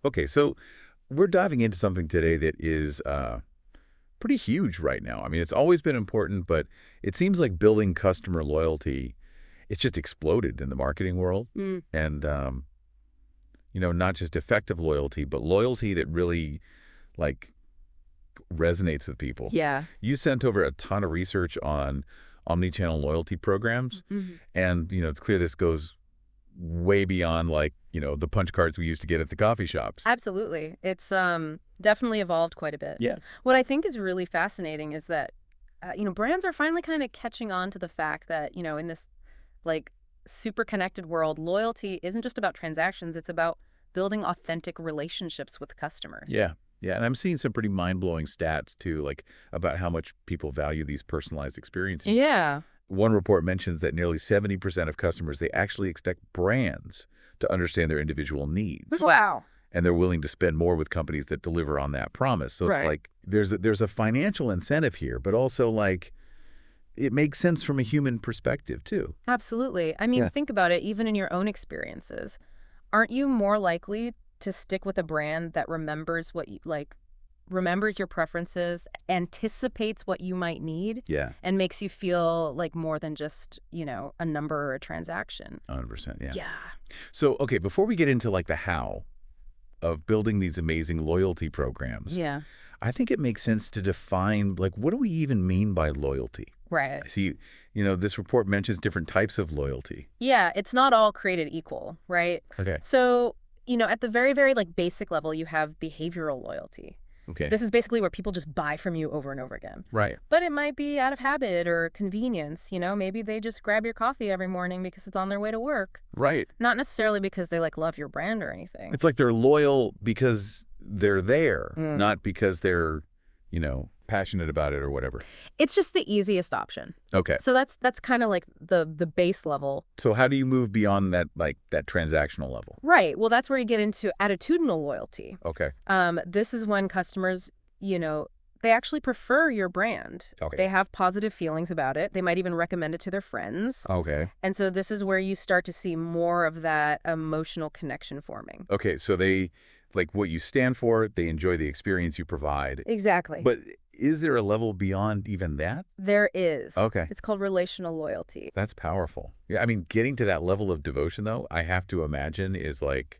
Okay, so we're diving into something today that is pretty huge right now. I mean, it's always been important, but it seems like building customer loyalty, it's just exploded in the marketing world. Mm. And, not just effective loyalty, but loyalty that really, like, resonates with people. Yeah. You sent over a ton of research on omnichannel loyalty programs, Mhm. and, it's clear this goes way beyond, like, the punch cards we used to get at the coffee shops. Absolutely. It's definitely evolved quite a bit. Yeah. What I think is really fascinating is that brands are finally kind of catching on to the fact that, in this like super connected world, loyalty isn't just about transactions, it's about building authentic relationships with customers. Yeah. Yeah. And I'm seeing some pretty mind-blowing stats, too, like about how much people value these personalized experiences. Yeah. One report mentions that nearly 70% of customers, they actually expect brands to understand their individual needs. Wow. And they're willing to spend more with companies that deliver on that promise. So it's Right. like there's a financial incentive here, but also like it makes sense from a human perspective, too. Absolutely. I mean, Yeah. think about it, even in your own experiences. Aren't you more likely to stick with a brand that remembers what you like, remembers your preferences, anticipates what you might need, Yeah. and makes you feel like more than just, a number or a transaction? 100%. Yeah. Yeah. So, okay, before we get into like the how of building these amazing loyalty programs, Yeah. I think it makes sense to define, like, what do we even mean by loyalty? Right. I see, this report mentions different types of loyalty. Yeah, it's not all created equal, right? Okay. So, at the very, very basic level, you have behavioral loyalty. Okay. This is basically where people just buy from you over and over again. Right. But it might be out of habit or convenience, maybe they just grab your coffee every morning because it's on their way to work. Right. Not necessarily because they love your brand or anything. It's like they're loyal because they're there, Mm. not because they're, passionate about it or whatever. It's just the easiest option. Okay. So that's kind of like the base level. So how do you move beyond that, like that transactional level? Right. Well, that's where you get into attitudinal loyalty. Okay. This is when customers, they actually prefer your brand. Okay. They have positive feelings about it. They might even recommend it to their friends. Okay. And so this is where you start to see more of that emotional connection forming. Okay. So they like what you stand for. They enjoy the experience you provide. Exactly. But is there a level beyond even that? There is. Okay. It's called relational loyalty. That's powerful. Yeah. I mean, getting to that level of devotion, though, I have to imagine is like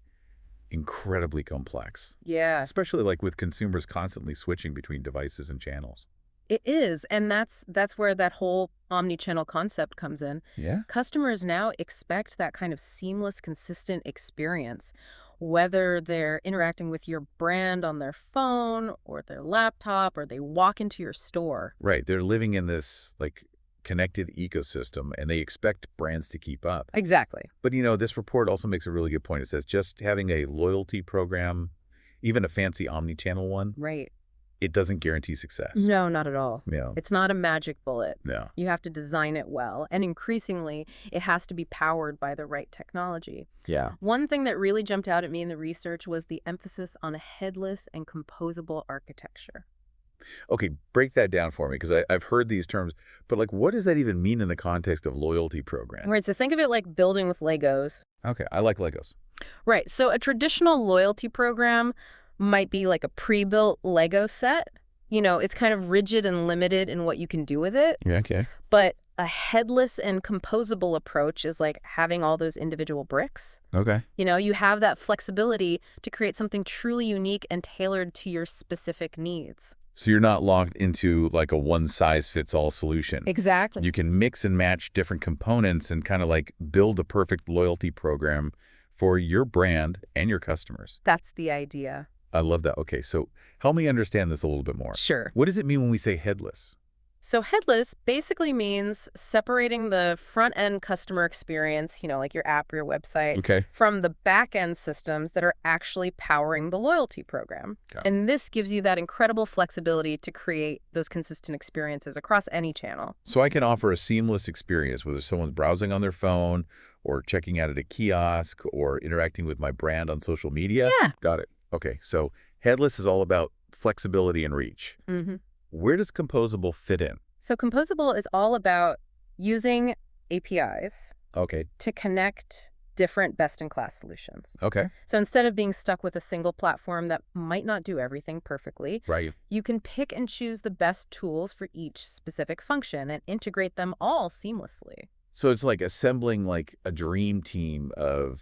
incredibly complex, Yeah, especially like with consumers constantly switching between devices and channels. it is. And that's where that whole omnichannel concept comes in. Yeah. Customers now expect that kind of seamless, consistent experience, whether they're interacting with your brand on their phone or their laptop or they walk into your store. Right. They're living in this like connected ecosystem and they expect brands to keep up. Exactly. But, this report also makes a really good point. It says just having a loyalty program, even a fancy omni-channel one, Right. it doesn't guarantee success. No, not at all. Yeah. It's not a magic bullet. Yeah. You have to design it well. And increasingly, it has to be powered by the right technology. Yeah. One thing that really jumped out at me in the research was the emphasis on a headless and composable architecture. Okay, break that down for me because I've heard these terms, but like what does that even mean in the context of loyalty programs? Right, so think of it like building with Legos. Okay, I like Legos. Right, so a traditional loyalty program might be like a pre-built Lego set. It's kind of rigid and limited in what you can do with it. Yeah, okay. But a headless and composable approach is like having all those individual bricks. Okay. You have that flexibility to create something truly unique and tailored to your specific needs. So you're not locked into like a one-size-fits-all solution. Exactly. You can mix and match different components and kind of like build a perfect loyalty program for your brand and your customers. That's the idea. I love that. Okay, so help me understand this a little bit more. Sure. What does it mean when we say headless? So headless basically means separating the front-end customer experience, like your app or your website, Okay. from the back-end systems that are actually powering the loyalty program. Got it. And this gives you that incredible flexibility to create those consistent experiences across any channel. So I can offer a seamless experience, whether someone's browsing on their phone or checking out at a kiosk or interacting with my brand on social media. Yeah. Got it. Okay, so headless is all about flexibility and reach. Mm-hmm. Where does composable fit in? So composable is all about using APIs Okay. to connect different best-in-class solutions. Okay. So instead of being stuck with a single platform that might not do everything perfectly, Right. you can pick and choose the best tools for each specific function and integrate them all seamlessly. So it's like assembling like a dream team of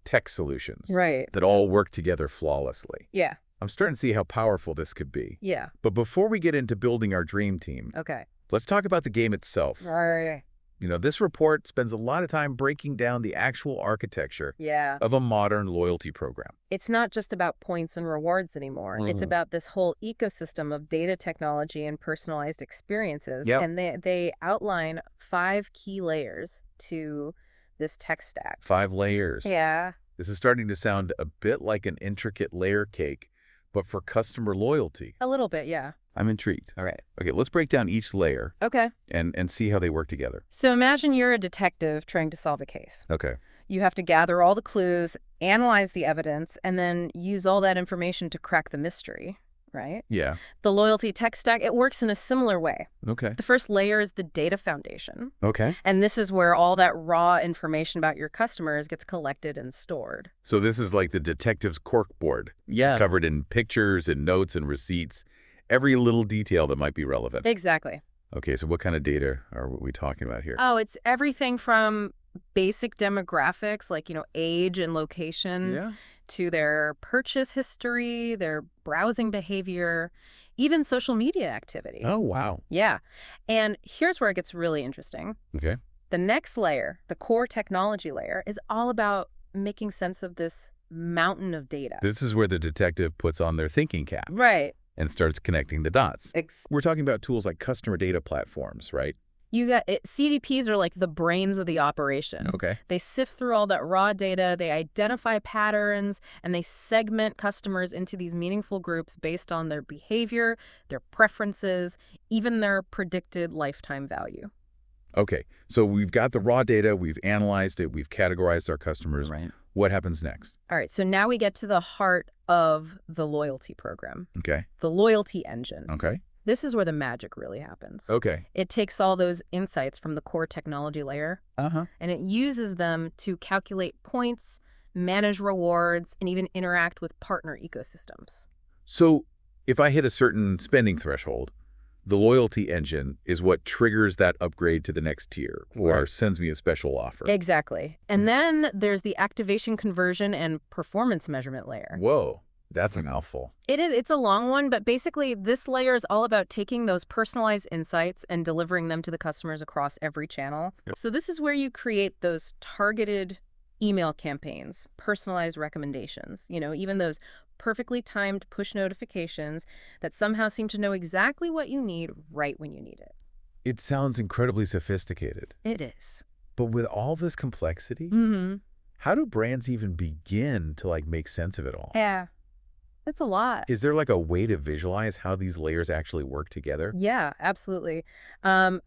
tech solutions Right. that all work together flawlessly. Yeah. I'm starting to see how powerful this could be. Yeah. But before we get into building our dream team, Okay. let's talk about the game itself. Right. This report spends a lot of time breaking down the actual architecture Yeah. of a modern loyalty program. It's not just about points and rewards anymore. It's about this whole ecosystem of data technology and personalized experiences. Yep. And they outline 5 key layers to this tech stack. 5 layers. Yeah. This is starting to sound a bit like an intricate layer cake, but for customer loyalty. A little bit, yeah. I'm intrigued. All right. Okay, let's break down each layer Okay. and see how they work together. So imagine you're a detective trying to solve a case. Okay. You have to gather all the clues, analyze the evidence, and then use all that information to crack the mystery, right? Yeah. The loyalty tech stack, it works in a similar way. Okay. The first layer is the data foundation. Okay. And this is where all that raw information about your customers gets collected and stored. So this is like the detective's corkboard, Yeah. covered in pictures and notes and receipts, every little detail that might be relevant. Exactly. Okay, so what kind of data are we talking about here? Oh, it's everything from basic demographics like, age and location to their purchase history, their browsing behavior, even social media activity. Oh, wow. Yeah. And here's where it gets really interesting. Okay. The next layer, the core technology layer, is all about making sense of this mountain of data. This is where the detective puts on their thinking cap Right. and starts connecting the dots. We're talking about tools like customer data platforms, right? CDPs are like the brains of the operation. Okay. They sift through all that raw data, they identify patterns, and they segment customers into these meaningful groups based on their behavior, their preferences, even their predicted lifetime value. Okay, so we've got the raw data, we've analyzed it, we've categorized our customers. Right. What happens next? All right, so now we get to the heart of the loyalty program, Okay. the loyalty engine. Okay. This is where the magic really happens. Okay. It takes all those insights from the core technology layer, and it uses them to calculate points, manage rewards, and even interact with partner ecosystems. So if I hit a certain spending threshold, the loyalty engine is what triggers that upgrade to the next tier or sends me a special offer. Exactly. And then there's the activation, conversion, and performance measurement layer. Whoa, that's a mouthful. It's a long one, but basically this layer is all about taking those personalized insights and delivering them to the customers across every channel. Yep. So this is where you create those targeted email campaigns, personalized recommendations, even those perfectly timed push notifications that somehow seem to know exactly what you need right when you need it. It sounds incredibly sophisticated. It is. But with all this complexity, Mm-hmm. how do brands even begin to make sense of it all? Yeah. That's a lot. Is there a way to visualize how these layers actually work together? Yeah, absolutely.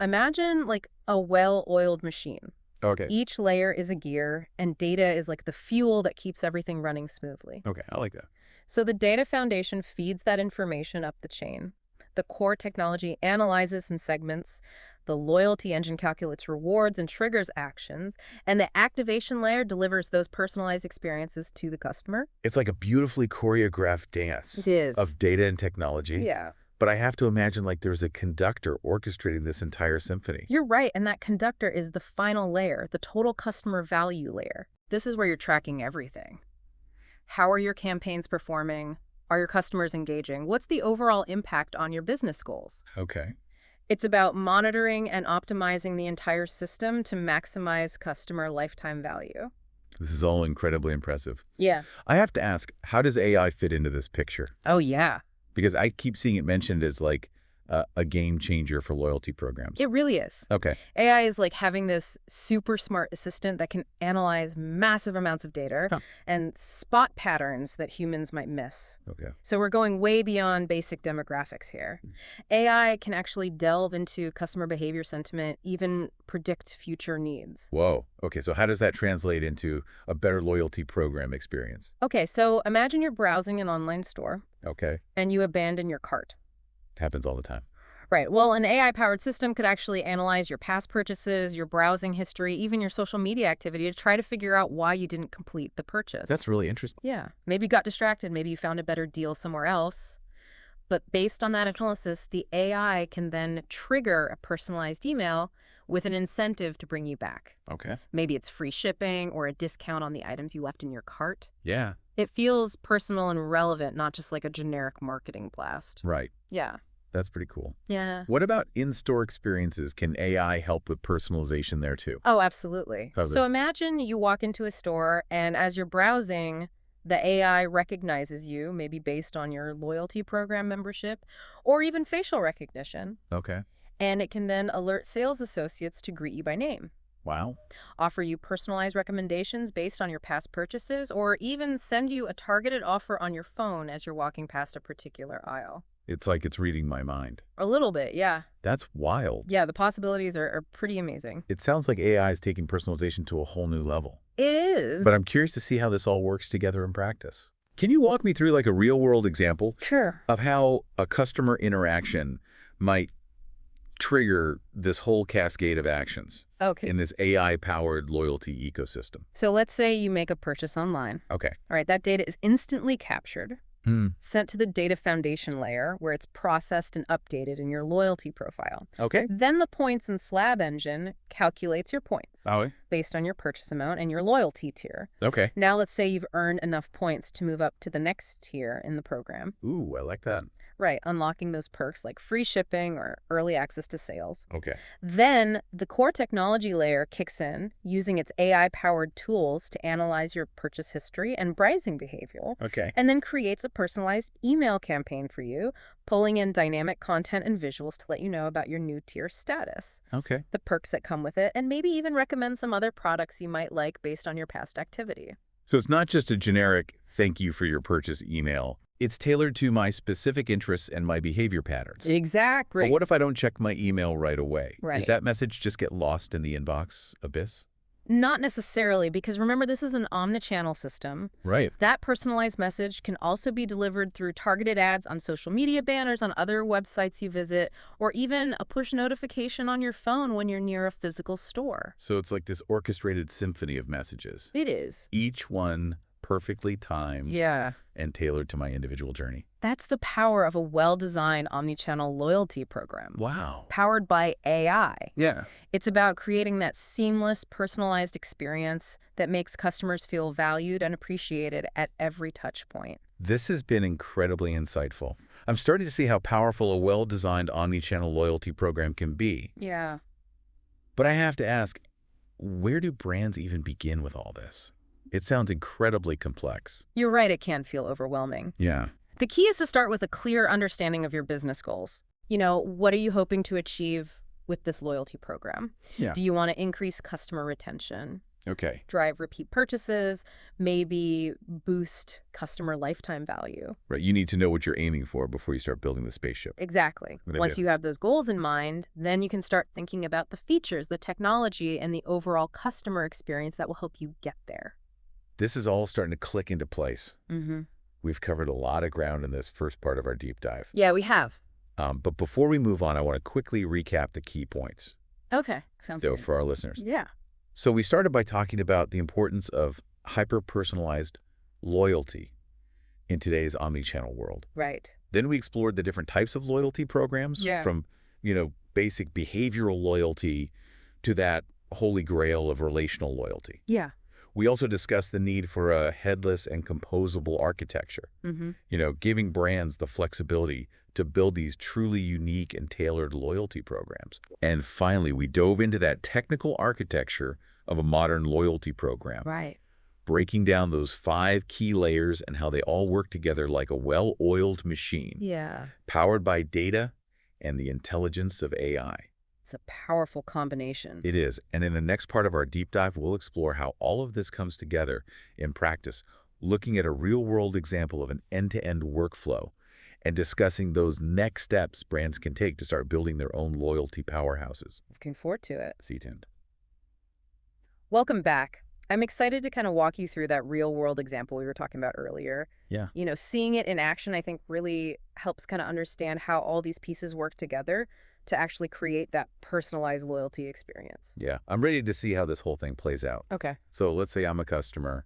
Imagine a well-oiled machine. Okay. Each layer is a gear, and data is like the fuel that keeps everything running smoothly. Okay, I like that. So the data foundation feeds that information up the chain. The core technology analyzes and segments. The loyalty engine calculates rewards and triggers actions. And the activation layer delivers those personalized experiences to the customer. It's like a beautifully choreographed dance It is. of data and technology. Yeah. But I have to imagine there's a conductor orchestrating this entire symphony. You're right, and that conductor is the final layer, the total customer value layer. This is where you're tracking everything. How are your campaigns performing? Are your customers engaging? What's the overall impact on your business goals? Okay. It's about monitoring and optimizing the entire system to maximize customer lifetime value. This is all incredibly impressive. Yeah. I have to ask, how does AI fit into this picture? Oh, yeah. Because I keep seeing it mentioned as a game changer for loyalty programs. It really is. Okay. AI is like having this super smart assistant that can analyze massive amounts of data and spot patterns that humans might miss. Okay. So we're going way beyond basic demographics here. AI can actually delve into customer behavior sentiment, even predict future needs. Whoa. Okay, so how does that translate into a better loyalty program experience? Okay, so imagine you're browsing an online store Okay. and you abandon your cart. Happens all the time. Right. Well, an AI-powered system could actually analyze your past purchases, your browsing history, even your social media activity to try to figure out why you didn't complete the purchase. That's really interesting. Yeah. Maybe you got distracted. Maybe you found a better deal somewhere else. But based on that analysis, the AI can then trigger a personalized email with an incentive to bring you back. Okay. Maybe it's free shipping or a discount on the items you left in your cart. Yeah. It feels personal and relevant, not just like a generic marketing blast. Right. Yeah. That's pretty cool. Yeah. What about in-store experiences? Can AI help with personalization there too? Oh, absolutely. How's So it? imagine you walk into a store and as you're browsing, the AI recognizes you, maybe based on your loyalty program membership or even facial recognition. Okay. And it can then alert sales associates to greet you by name, Wow. offer you personalized recommendations based on your past purchases, or even send you a targeted offer on your phone as you're walking past a particular aisle. It's like it's reading my mind. A little bit, yeah. That's wild. Yeah, the possibilities are pretty amazing. It sounds like AI is taking personalization to a whole new level. It is. But I'm curious to see how this all works together in practice. Can you walk me through like a real-world example Sure. of how a customer interaction might trigger this whole cascade of actions Okay. in this AI-powered loyalty ecosystem? So let's say you make a purchase online. Okay. All right, that data is instantly captured, Hmm. sent to the data foundation layer where it's processed and updated in your loyalty profile. Okay. Then the points and slab engine calculates your points Oh, based on your purchase amount and your loyalty tier. okay. Now let's say you've earned enough points to move up to the next tier in the program. Ooh, I like that. Right, unlocking those perks like free shipping or early access to sales. Okay. Then the core technology layer kicks in using its AI-powered tools to analyze your purchase history and browsing behavior, Okay. and then creates a personalized email campaign for you, pulling in dynamic content and visuals to let you know about your new tier status, Okay. the perks that come with it, and maybe even recommend some other products you might like based on your past activity. So it's not just a generic thank you for your purchase email. It's tailored to my specific interests and my behavior patterns. Exactly. But what if I don't check my email right away? Right. Does that message just get lost in the inbox abyss? Not necessarily, because remember, this is an omnichannel system. Right. That personalized message can also be delivered through targeted ads on social media banners, on other websites you visit, or even a push notification on your phone when you're near a physical store. So it's like this orchestrated symphony of messages, It is. each one perfectly timed Yeah. and tailored to my individual journey. That's the power of a well-designed omnichannel loyalty program. Wow. Powered by AI. Yeah. It's about creating that seamless, personalized experience that makes customers feel valued and appreciated at every touch point. This has been incredibly insightful. I'm starting to see how powerful a well-designed omnichannel loyalty program can be. Yeah. But I have to ask, where do brands even begin with all this? It sounds incredibly complex. You're right, it can feel overwhelming. Yeah. The key is to start with a clear understanding of your business goals. What are you hoping to achieve with this loyalty program? Yeah. Do you want to increase customer retention, Okay. drive repeat purchases, maybe boost customer lifetime value? Right. You need to know what you're aiming for before you start building the spaceship. Exactly. Good Once idea. you have those goals in mind, then you can start thinking about the features, the technology, and the overall customer experience that will help you get there. This is all starting to click into place. Mm-hmm. We've covered a lot of ground in this first part of our deep dive. Yeah, we have. But before we move on, I want to quickly recap the key points Okay. Sounds so good. for our listeners. Yeah. So we started by talking about the importance of hyper-personalized loyalty in today's omnichannel world. Right. Then we explored the different types of loyalty programs Yeah. from, basic behavioral loyalty to that holy grail of relational loyalty. Yeah. We also discussed the need for a headless and composable architecture, Mm-hmm. giving brands the flexibility to build these truly unique and tailored loyalty programs. And finally, we dove into that technical architecture of a modern loyalty program, Right. breaking down those 5 key layers and how they all work together like a well-oiled machine, Yeah. powered by data and the intelligence of AI. It's a powerful combination. It is. And in the next part of our deep dive, we'll explore how all of this comes together in practice, looking at a real-world example of an end-to-end workflow and discussing those next steps brands can take to start building their own loyalty powerhouses. Looking forward to it. Stay tuned. Welcome back. I'm excited to kind of walk you through that real world example we were talking about earlier. Yeah. Seeing it in action, I think really helps kind of understand how all these pieces work together to actually create that personalized loyalty experience. Yeah. I'm ready to see how this whole thing plays out. Okay. So let's say I'm a customer.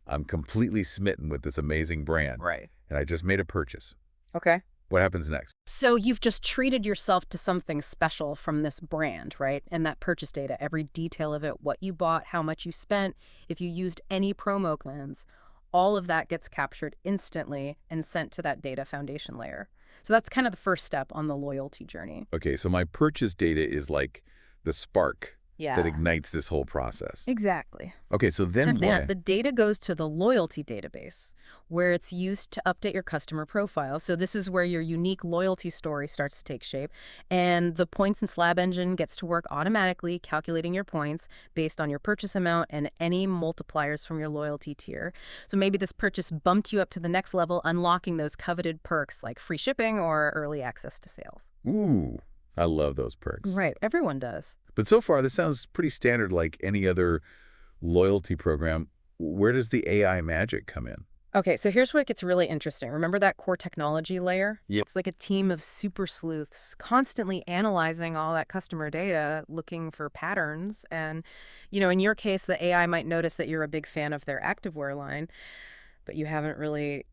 I'm completely smitten with this amazing brand, Right. and I just made a purchase. Okay. What happens next? So you've just treated yourself to something special from this brand, right? And that purchase data, every detail of it, what you bought, how much you spent, if you used any promo codes, all of that gets captured instantly and sent to that data foundation layer. So that's kind of the first step on the loyalty journey. Okay, so my purchase data is like the spark that Yeah, ignites this whole process. exactly. Okay, so then And then what? the data goes to the loyalty database, where it's used to update your customer profile. So this is where your unique loyalty story starts to take shape. And the points and slab engine gets to work automatically calculating your points based on your purchase amount and any multipliers from your loyalty tier. So maybe this purchase bumped you up to the next level, unlocking those coveted perks like free shipping or early access to sales. Ooh, I love those perks. Right, everyone does. But so far, this sounds pretty standard like any other loyalty program. Where does the AI magic come in? Okay, so here's where it gets really interesting. Remember that core technology layer? Yep. It's like a team of super sleuths constantly analyzing all that customer data, looking for patterns. And, in your case, the AI might notice that you're a big fan of their activewear line, but you haven't really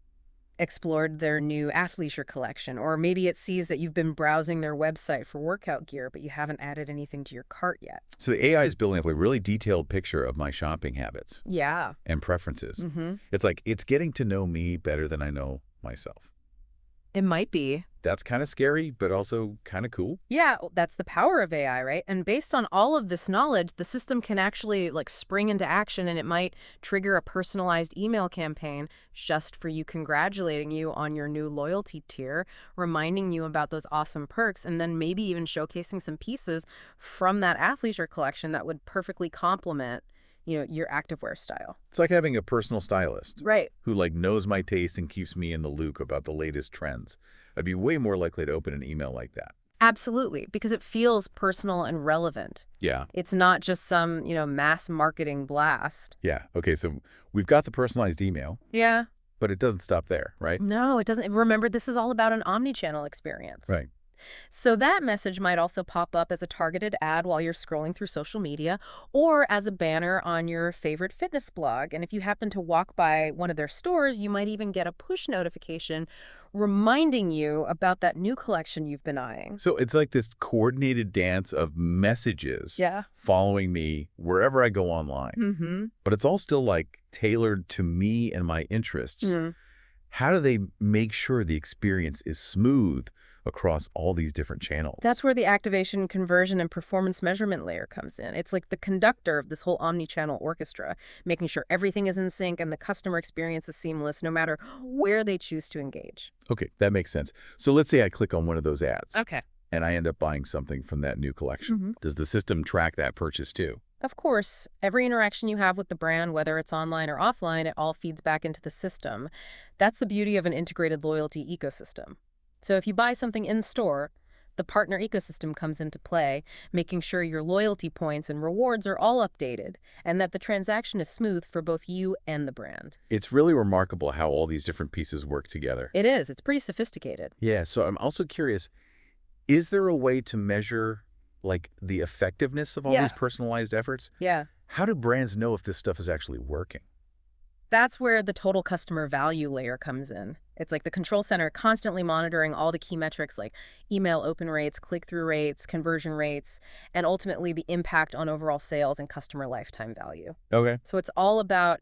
explored their new athleisure collection. Or maybe it sees that you've been browsing their website for workout gear, but you haven't added anything to your cart yet. So the AI is building up a really detailed picture of my shopping habits Yeah. and preferences. Mm-hmm. It's like it's getting to know me better than I know myself. It might be. That's kind of scary, but also kind of cool. Yeah, that's the power of AI, right? And based on all of this knowledge, the system can actually spring into action, and it might trigger a personalized email campaign just for you, congratulating you on your new loyalty tier, reminding you about those awesome perks, and then maybe even showcasing some pieces from that athleisure collection that would perfectly complement, your activewear style. It's like having a personal stylist Right. who knows my taste and keeps me in the loop about the latest trends. I'd be way more likely to open an email like that. Absolutely, because it feels personal and relevant. Yeah. It's not just some, mass marketing blast. Yeah. Okay, so we've got the personalized email, Yeah. but it doesn't stop there, right? No, it doesn't. Remember, this is all about an omnichannel experience. Right. So that message might also pop up as a targeted ad while you're scrolling through social media or as a banner on your favorite fitness blog. And if you happen to walk by one of their stores, you might even get a push notification reminding you about that new collection you've been eyeing. So it's like this coordinated dance of messages Yeah. following me wherever I go online. Mm-hmm. But it's all still tailored to me and my interests. Mm. How do they make sure the experience is smooth across all these different channels? That's where the activation, conversion, and performance measurement layer comes in. It's like the conductor of this whole omni-channel orchestra, making sure everything is in sync and the customer experience is seamless no matter where they choose to engage. Okay, that makes sense. So let's say I click on one of those ads Okay. and I end up buying something from that new collection. Mm-hmm. Does the system track that purchase too? Of course, every interaction you have with the brand, whether it's online or offline, it all feeds back into the system. That's the beauty of an integrated loyalty ecosystem. So if you buy something in store, the partner ecosystem comes into play, making sure your loyalty points and rewards are all updated and that the transaction is smooth for both you and the brand. It's really remarkable how all these different pieces work together. It is. It's pretty sophisticated. Yeah, so I'm also curious, is there a way to measure the effectiveness of all Yeah. these personalized efforts? Yeah. How do brands know if this stuff is actually working? That's where the total customer value layer comes in. It's like the control center constantly monitoring all the key metrics like email open rates, click-through rates, conversion rates, and ultimately the impact on overall sales and customer lifetime value. Okay. So it's all about,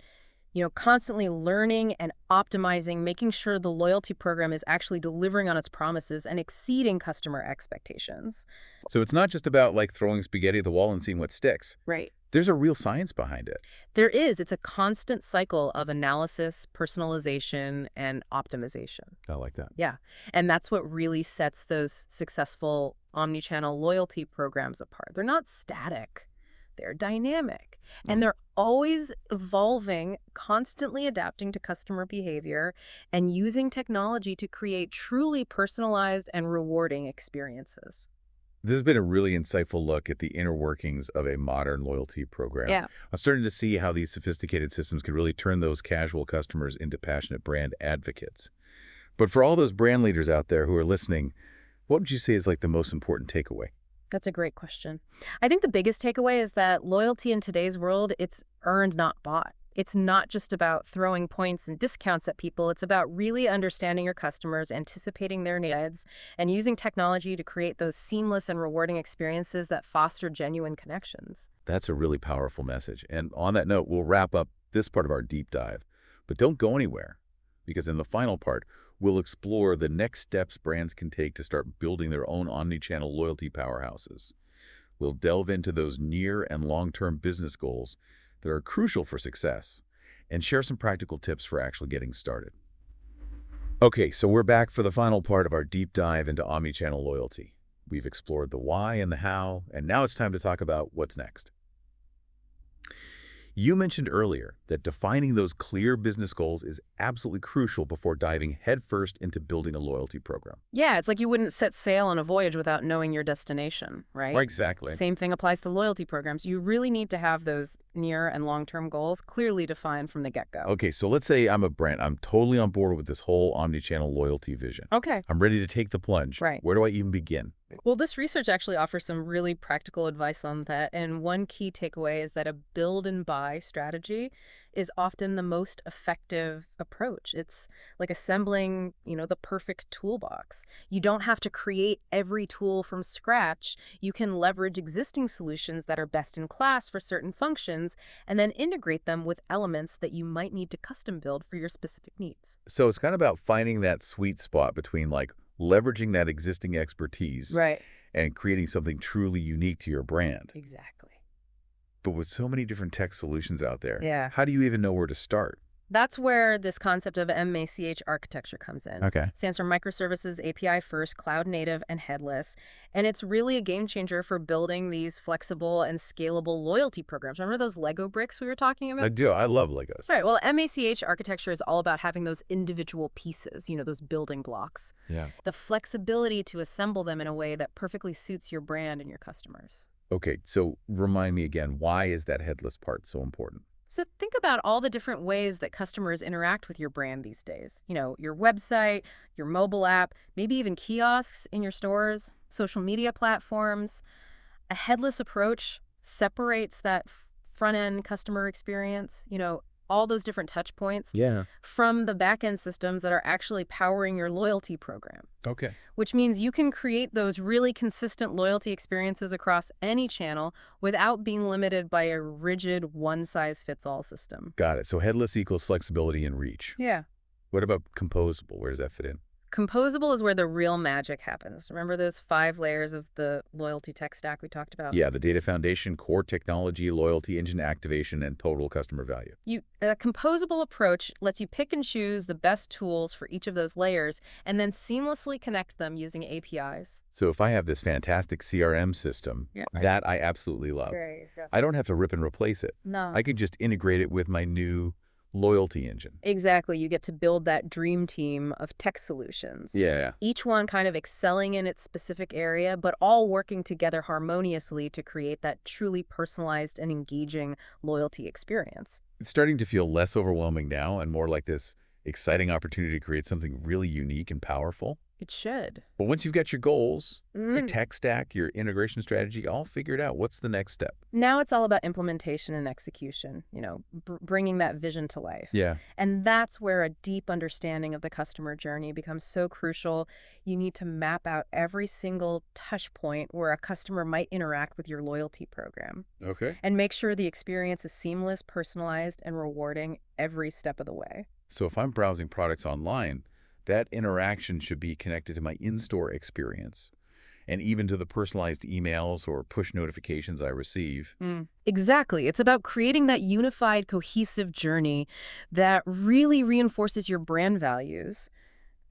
constantly learning and optimizing, making sure the loyalty program is actually delivering on its promises and exceeding customer expectations. So it's not just about throwing spaghetti at the wall and seeing what sticks. Right. There's a real science behind it. There is. It's a constant cycle of analysis, personalization, and optimization. I like that. Yeah. And that's what really sets those successful omnichannel loyalty programs apart. They're not static. They're dynamic. And they're always evolving, constantly adapting to customer behavior, and using technology to create truly personalized and rewarding experiences. This has been a really insightful look at the inner workings of a modern loyalty program. Yeah. I'm starting to see how these sophisticated systems can really turn those casual customers into passionate brand advocates. But for all those brand leaders out there who are listening, what would you say is like the most important takeaway? That's a great question. I think the biggest takeaway is that loyalty in today's world, it's earned, not bought. It's not just about throwing points and discounts at people. It's about really understanding your customers, anticipating their needs, and using technology to create those seamless and rewarding experiences that foster genuine connections. That's a really powerful message. And on that note, we'll wrap up this part of our deep dive. But don't go anywhere, because in the final part, we'll explore the next steps brands can take to start building their own omnichannel loyalty powerhouses. We'll delve into those near and long-term business goals that are crucial for success and share some practical tips for actually getting started. Okay, so we're back for the final part of our deep dive into omnichannel loyalty. We've explored the why and the how, and now it's time to talk about what's next. You mentioned earlier that defining those clear business goals is absolutely crucial before diving headfirst into building a loyalty program. Yeah, it's like you wouldn't set sail on a voyage without knowing your destination, right? Exactly. Same thing applies to loyalty programs. You really need to have those near and long-term goals clearly defined from the get-go. Okay, so let's say I'm a brand. I'm totally on board with this whole omnichannel loyalty vision. Okay. I'm ready to take the plunge. Right. Where do I even begin? Well, this research actually offers some really practical advice on that. And one key takeaway is that a build and buy strategy is often the most effective approach. It's like assembling, the perfect toolbox. You don't have to create every tool from scratch. You can leverage existing solutions that are best in class for certain functions and then integrate them with elements that you might need to custom build for your specific needs. So it's kind of about finding that sweet spot between like leveraging that existing expertise Right. and creating something truly unique to your brand. Exactly. But with so many different tech solutions out there, Yeah. how do you even know where to start? That's where this concept of MACH architecture comes in. Okay. Stands for microservices, API first, cloud native, and headless. And it's really a game changer for building these flexible and scalable loyalty programs. Remember those Lego bricks we were talking I about? do. I love Legos. Right. Well, MACH architecture is all about having those individual pieces, those building blocks. Yeah. The flexibility to assemble them in a way that perfectly suits your brand and your customers. Okay, so remind me again, why is that headless part so important? So think about all the different ways that customers interact with your brand these days. Your website, your mobile app, maybe even kiosks in your stores, social media platforms. A headless approach separates that front-end customer experience, all those different touch points Yeah. from the back-end systems that are actually powering your loyalty program, Okay. which means you can create those really consistent loyalty experiences across any channel without being limited by a rigid one-size-fits-all system. Got it. So headless equals flexibility and reach. Yeah. What about composable? Where does that fit in? Composable is where the real magic happens. Remember those 5 layers of the loyalty tech stack we talked about? Yeah, the data foundation, core technology, loyalty engine activation, and total customer value. A composable approach lets you pick and choose the best tools for each of those layers and then seamlessly connect them using APIs. So if I have this fantastic CRM system, Yeah. that I absolutely love, I don't have to rip and replace it. No. I can just integrate it with my new loyalty engine. Exactly. You get to build that dream team of tech solutions. Yeah. Each one kind of excelling in its specific area, but all working together harmoniously to create that truly personalized and engaging loyalty experience. It's starting to feel less overwhelming now and more like this exciting opportunity to create something really unique and powerful. It should. But once you've got your goals, your Mm. tech stack, your integration strategy all figured out, what's the next step? Now it's all about implementation and execution, bringing that vision to life. Yeah. And that's where a deep understanding of the customer journey becomes so crucial. You need to map out every single touch point where a customer might interact with your loyalty program Okay. and make sure the experience is seamless, personalized, and rewarding every step of the way. So if I'm browsing products online, that interaction should be connected to my in-store experience and even to the personalized emails or push notifications I receive. Exactly. It's about creating that unified, cohesive journey that really reinforces your brand values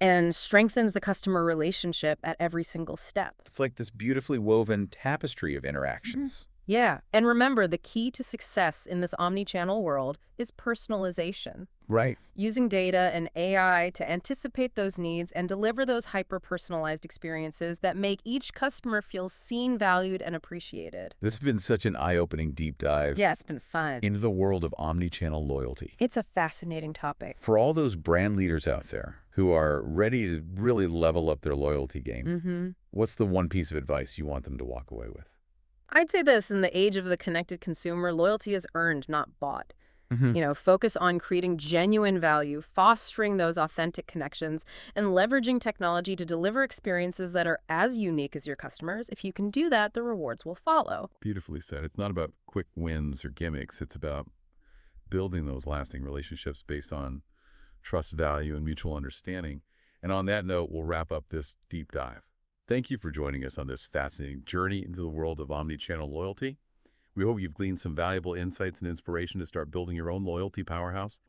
and strengthens the customer relationship at every single step. It's like this beautifully woven tapestry of interactions. Yeah. And remember, the key to success in this omni-channel world is personalization. Right. Using data and AI to anticipate those needs and deliver those hyper-personalized experiences that make each customer feel seen, valued, and appreciated. This has been such an eye-opening deep Yeah, dive it's been fun. into the world of omnichannel loyalty. It's a fascinating topic. For all those brand leaders out there who are ready to really level up their loyalty game, what's the one piece of advice you want them to walk away with? I'd say this, in the age of the connected consumer, loyalty is earned, not bought. Hmm. Focus on creating genuine value, fostering those authentic connections, and leveraging technology to deliver experiences that are as unique as your customers. If you can do that, the rewards will follow. Beautifully said. It's not about quick wins or gimmicks. It's about building those lasting relationships based on trust, value, and mutual understanding. And on that note, we'll wrap up this deep dive. Thank you for joining us on this fascinating journey into the world of omnichannel loyalty. We hope you've gleaned some valuable insights and inspiration to start building your own loyalty powerhouse.